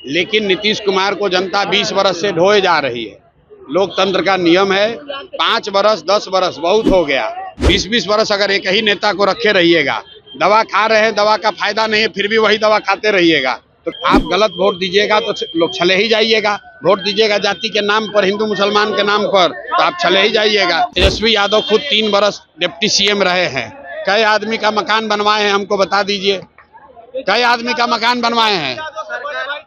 लेकिन नीतीश कुमार को जनता 20 बरस से ढोए जा रही है। लोकतंत्र का नियम है 5 बरस 10 बरस बहुत हो गया। 20-20 बरस अगर एक ही नेता को रखे रहिएगा, दवा खा रहे हैं, दवा का फायदा नहीं है, फिर भी वही दवा खाते रहिएगा, तो आप गलत वोट दीजिएगा तो लोग चले ही जाइएगा। वोट दीजिएगा जाति के नाम पर, हिंदू मुसलमान के नाम पर, तो आप चले ही जाइएगा। तेजस्वी यादव खुद 3 बरस डिप्टी सीएम रहे हैं। कई आदमी का मकान बनवाए हैं, हमको बता दीजिए, कई आदमी का मकान बनवाए हैं।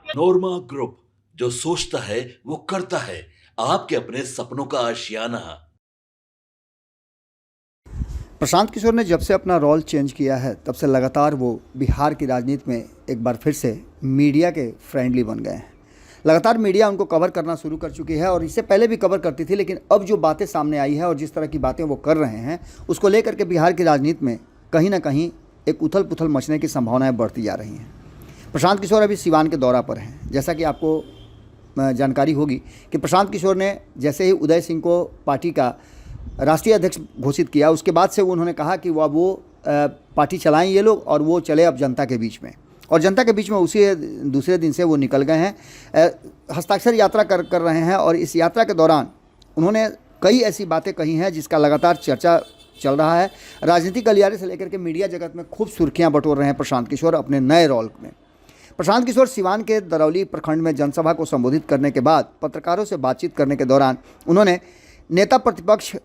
नोरमा ग्रुप, जो सोचता है वो करता है। आपके अपने सपनों का आशियाना। प्रशांत किशोर ने जब से अपना रोल चेंज किया है तब से लगातार वो बिहार की राजनीति में एक बार फिर से मीडिया के फ्रेंडली बन गए हैं। लगातार मीडिया उनको कवर करना शुरू कर चुकी है और इससे पहले भी कवर करती थी, लेकिन अब जो बातें सामने आई है और जिस तरह की बातें वो कर रहे हैं उसको लेकर के बिहार की राजनीति में कहीं ना कहीं एक उथल पुथल मचने की संभावनाएं बढ़ती जा रही हैं। प्रशांत किशोर अभी सिवान के दौरा पर हैं। जैसा कि आपको जानकारी होगी कि प्रशांत किशोर ने जैसे ही उदय सिंह को पार्टी का राष्ट्रीय अध्यक्ष घोषित किया, उसके बाद से उन्होंने कहा कि वो पार्टी चलाएं ये लोग और वो चले अब जनता के बीच में, और जनता के बीच में उसी दूसरे दिन से वो निकल गए हैं। हस्ताक्षर यात्रा कर रहे हैं और इस यात्रा के दौरान उन्होंने कई ऐसी बातें कही हैं जिसका लगातार चर्चा चल रहा है। राजनीतिक गलियारे से लेकर के मीडिया जगत में खूब सुर्खियां बटोर रहे हैं प्रशांत किशोर अपने नए रोल में। प्रशांत किशोर सिवान के दरौली प्रखंड में जनसभा को संबोधित करने के बाद पत्रकारों से बातचीत करने के दौरान उन्होंने नेता प्रतिपक्ष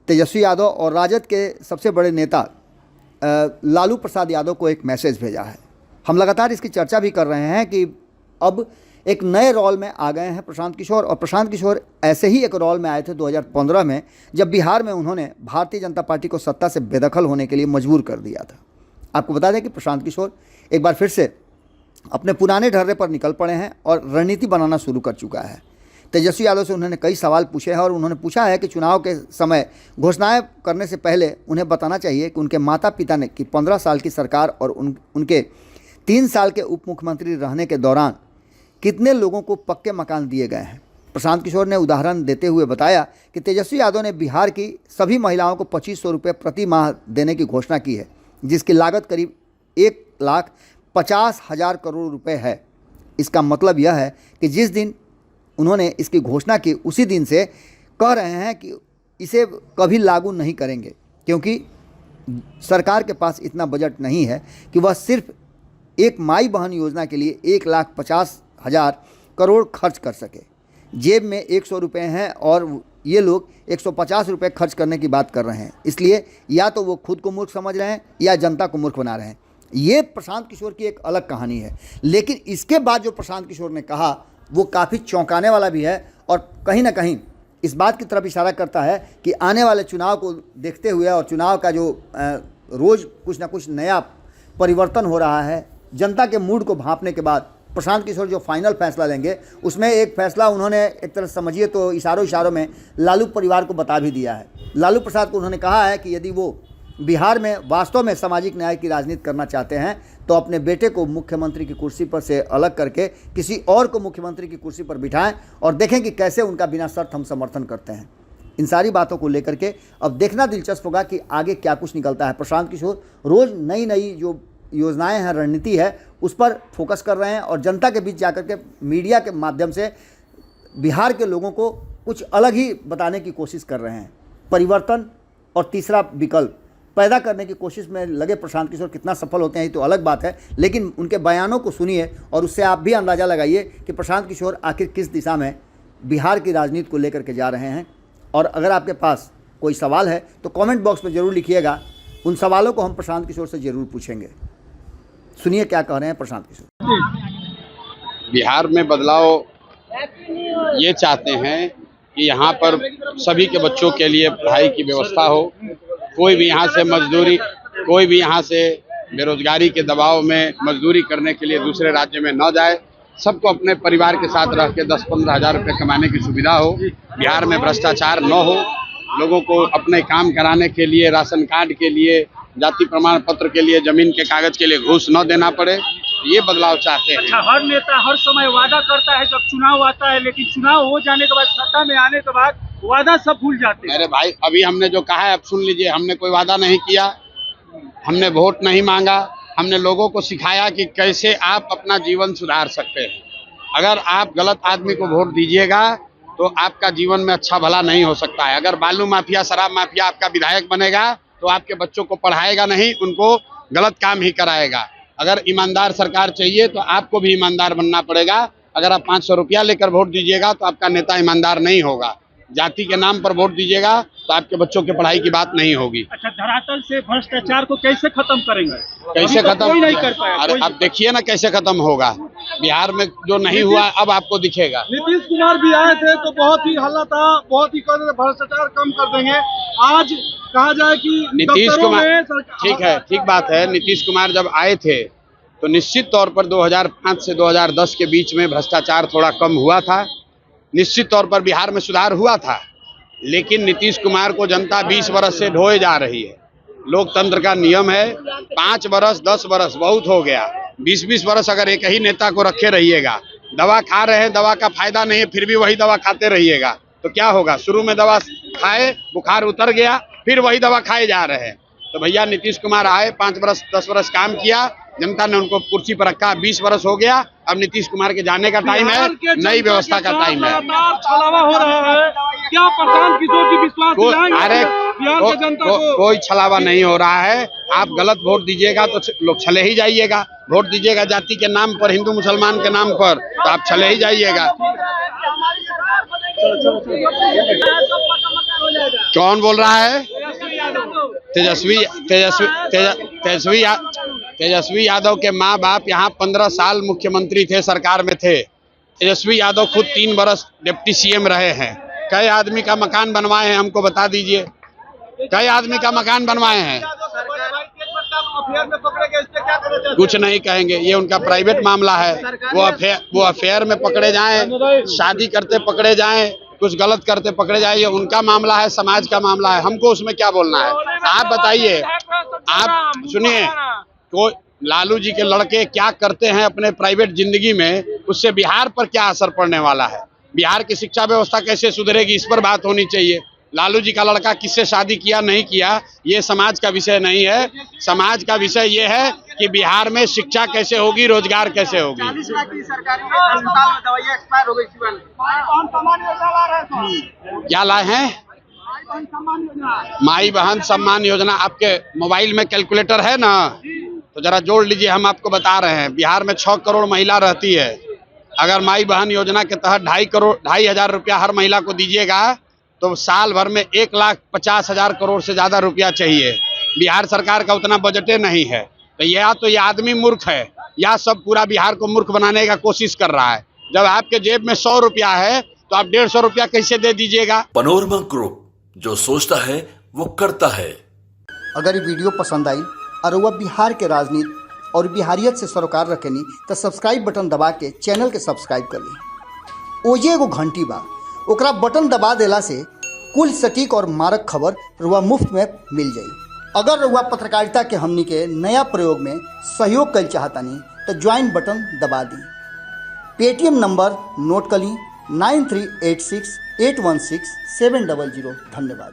तेजस्वी यादव और राजद के सबसे बड़े नेता लालू प्रसाद यादव को एक मैसेज भेजा है। हम लगातार इसकी चर्चा भी कर रहे हैं कि अब एक नए रोल में आ गए हैं प्रशांत किशोर, और प्रशांत किशोर ऐसे ही एक रोल में आए थे 2015 में, जब बिहार में उन्होंने भारतीय जनता पार्टी को सत्ता से बेदखल होने के लिए मजबूर कर दिया था। आपको बता दें कि प्रशांत किशोर एक बार फिर से अपने पुराने ढर्रे पर निकल पड़े हैं और रणनीति बनाना शुरू कर चुका है। तेजस्वी यादव से उन्होंने कई सवाल पूछे हैं और उन्होंने पूछा है कि चुनाव के समय घोषणाएं करने से पहले उन्हें बताना चाहिए कि उनके माता पिता ने कि 15 साल की सरकार और उनके 3 साल के उप मुख्यमंत्री रहने के दौरान कितने लोगों को पक्के मकान दिए गए हैं। प्रशांत किशोर ने उदाहरण देते हुए बताया कि तेजस्वी यादव ने बिहार की सभी महिलाओं को 2500 रुपये प्रति माह देने की घोषणा की है, जिसकी लागत करीब 1,50,000 करोड़ रुपये है। इसका मतलब यह है कि जिस दिन उन्होंने इसकी घोषणा की उसी दिन से कह रहे हैं कि इसे कभी लागू नहीं करेंगे, क्योंकि सरकार के पास इतना बजट नहीं है कि वह सिर्फ एक माई बहन योजना के लिए 1,50,000 करोड़ खर्च कर सके। जेब में 100 रुपये हैं और ये लोग 150 रुपये खर्च करने की बात कर रहे हैं। इसलिए या तो वो खुद को मूर्ख समझ रहे हैं या जनता को मूर्ख बना रहे हैं। ये प्रशांत किशोर की एक अलग कहानी है, लेकिन इसके बाद जो प्रशांत किशोर ने कहा वो काफ़ी चौंकाने वाला भी है और कहीं ना कहीं इस बात की तरफ इशारा करता है कि आने वाले चुनाव को देखते हुए और चुनाव का जो रोज़ कुछ ना कुछ नया परिवर्तन हो रहा है, जनता के मूड को भांपने के बाद प्रशांत किशोर जो फाइनल फैसला लेंगे उसमें एक फैसला उन्होंने एक तरह समझिए तो इशारों में लालू परिवार को बता भी दिया है। लालू प्रसाद को उन्होंने कहा है कि यदि वो बिहार में वास्तव में सामाजिक न्याय की राजनीति करना चाहते हैं तो अपने बेटे को मुख्यमंत्री की कुर्सी पर से अलग करके किसी और को मुख्यमंत्री की कुर्सी पर बिठाएं और देखें कि कैसे उनका बिना शर्त हम समर्थन करते हैं। इन सारी बातों को लेकर के अब देखना दिलचस्प होगा कि आगे क्या कुछ निकलता है। प्रशांत किशोर रोज़ नई नई जो योजनाएं हैं, रणनीति है, उस पर फोकस कर रहे हैं और जनता के बीच जाकर के मीडिया के माध्यम से बिहार के लोगों को कुछ अलग ही बताने की कोशिश कर रहे हैं। परिवर्तन और तीसरा विकल्प पैदा करने की कोशिश में लगे प्रशांत किशोर कितना सफल होते हैं ये तो अलग बात है, लेकिन उनके बयानों को सुनिए और उससे आप भी अंदाज़ा लगाइए कि प्रशांत किशोर आखिर किस दिशा में बिहार की राजनीति को लेकर के जा रहे हैं। और अगर आपके पास कोई सवाल है तो कमेंट बॉक्स में ज़रूर लिखिएगा, उन सवालों को हम प्रशांत किशोर से ज़रूर पूछेंगे। सुनिए क्या कह रहे हैं प्रशांत किशोर। बिहार में बदलाव ये चाहते हैं कि यहाँ पर सभी के बच्चों के लिए पढ़ाई की व्यवस्था हो, कोई भी यहाँ से बेरोजगारी के दबाव में मजदूरी करने के लिए दूसरे राज्य में न जाए, सबको अपने परिवार के साथ रह के 10-15 हज़ार रुपये कमाने की सुविधा हो, बिहार में भ्रष्टाचार न हो, लोगों को अपने काम कराने के लिए, राशन कार्ड के लिए, जाति प्रमाण पत्र के लिए, जमीन के कागज के लिए घूस न देना पड़े, ये बदलाव चाहते हैं। अच्छा, हर नेता हर समय वादा करता है जब चुनाव आता है, लेकिन चुनाव हो जाने के बाद, सत्ता में आने के बाद वादा सब भूल जाते हैं। अरे भाई, अभी हमने जो कहा है अब सुन लीजिए। हमने कोई वादा नहीं किया, हमने वोट नहीं मांगा, हमने लोगों को सिखाया कि कैसे आप अपना जीवन सुधार सकते हैं। अगर आप गलत आदमी को वोट दीजिएगा तो आपका जीवन में अच्छा भला नहीं हो सकता है। अगर बालू माफिया, शराब माफिया आपका विधायक बनेगा तो आपके बच्चों को पढ़ाएगा नहीं, उनको गलत काम ही कराएगा। अगर ईमानदार सरकार चाहिए तो आपको भी ईमानदार बनना पड़ेगा। अगर आप 500 रुपया लेकर वोट दीजिएगा तो आपका नेता ईमानदार नहीं होगा। जाति के नाम पर वोट दीजिएगा तो आपके बच्चों की पढ़ाई की बात नहीं होगी। अच्छा, धरातल से भ्रष्टाचार को कैसे खत्म करेंगे? कैसे खत्म? कोई नहीं कर पाया। अरे आप देखिए ना कैसे खत्म होगा। बिहार में जो नहीं हुआ अब आपको दिखेगा। नीतीश कुमार भी आए थे तो बहुत ही हल्ला था, बहुत ही कहते थे भ्रष्टाचार कम कर देंगे। आज कहा जाए कि नीतीश कुमार, ठीक है, ठीक बात है। नीतीश कुमार जब आए थे तो निश्चित तौर पर 2005 से 2010 के बीच में भ्रष्टाचार थोड़ा कम हुआ था। निश्चित तौर पर बिहार में सुधार हुआ था, लेकिन नीतीश कुमार को जनता 20 बरस से ढोए जा रही है। लोकतंत्र का नियम है 5 बरस 10 बरस बहुत हो गया। 20-20 बरस अगर एक ही नेता को रखे रहिएगा, दवा खा रहे हैं, दवा का फायदा नहीं है, फिर भी वही दवा खाते रहिएगा तो क्या होगा? शुरू में दवा खाए, बुखार उतर गया, फिर वही दवा खाए जा रहे हैं। तो भैया नीतीश कुमार आए, 5 बरस 10 बरस काम किया, जनता ने उनको कुर्सी पर रखा, 20 बरस हो गया। अब नीतीश कुमार के जाने का टाइम है, नई व्यवस्था का टाइम है। छलावा हो रहा है, क्या प्रशांत किशोर जी विश्वास दिलाएंगे अरे बिहार की जनता को? कोई छलावा नहीं हो रहा है। आप गलत वोट दीजिएगा तो लोग छले ही जाइएगा। वोट दीजिएगा जाति के नाम पर, हिंदू मुसलमान के नाम पर, तो आप छले ही जाइएगा। कौन बोल रहा है? तेजस्वी यादव के माँ बाप यहाँ 15 साल मुख्यमंत्री थे, सरकार में थे। तेजस्वी यादव खुद 3 बरस डिप्टी सीएम रहे हैं। कई आदमी का मकान बनवाए हैं, हमको बता दीजिए। कई आदमी का मकान बनवाए हैं। कुछ नहीं कहेंगे, ये उनका प्राइवेट मामला है। वो अफेयर में पकड़े जाएं, शादी करते पकड़े जाएं, कुछ गलत करते पकड़े जाए, ये उनका मामला है, समाज का मामला है। हमको उसमें क्या बोलना है? आप बताइए। आप सुनिए, कोई लालू जी के लड़के क्या करते हैं अपने प्राइवेट जिंदगी में, उससे बिहार पर क्या असर पड़ने वाला है? बिहार की शिक्षा व्यवस्था कैसे सुधरेगी, इस पर बात होनी चाहिए। लालू जी का लड़का किससे शादी किया नहीं किया, ये समाज का विषय नहीं है। समाज का विषय ये है कि बिहार में शिक्षा कैसे होगी, रोजगार कैसे होगी। 40 लाख की सरकारी अस्पताल में दवाइयां एक्सपायर हो गई थी। क्या लाए हैं? माई बहन सम्मान योजना। आपके मोबाइल में कैलकुलेटर है ना, तो जरा जोड़ लीजिए। हम आपको बता रहे हैं, बिहार में 6 करोड़ महिला रहती है। अगर माई बहन योजना के तहत 2,500 रुपया हर महिला को दीजिएगा तो साल भर में 1,50,000 करोड़ से ज्यादा रुपया चाहिए। बिहार सरकार का उतना बजटे नहीं है। तो ये आदमी मूर्ख है, या सब पूरा बिहार को मूर्ख बनाने का कोशिश कर रहा है। जब आपके जेब में 100 रुपया है तो आप 150 रुपया कैसे दे दीजिएगा? पनोरमा ग्रुप, जो सोचता है वो करता है। अगर ये वीडियो पसंद आई और वह बिहार के राजनीति और बिहारियत से सरोकार रखेनी तो सब्सक्राइब बटन दबा के चैनल के सब्सक्राइब कर ली। ओजे एगो घंटी बा, ओकरा बटन दबा देला से कुल सटीक और मारक खबर रुआ मुफ्त में मिल जाई। अगर रुआ पत्रकारिता के हमनी के नया प्रयोग में सहयोग कर चाहतानी तो ज्वाइन बटन दबा दी। पेटीएम नंबर नोट कर ली 9386816700। धन्यवाद।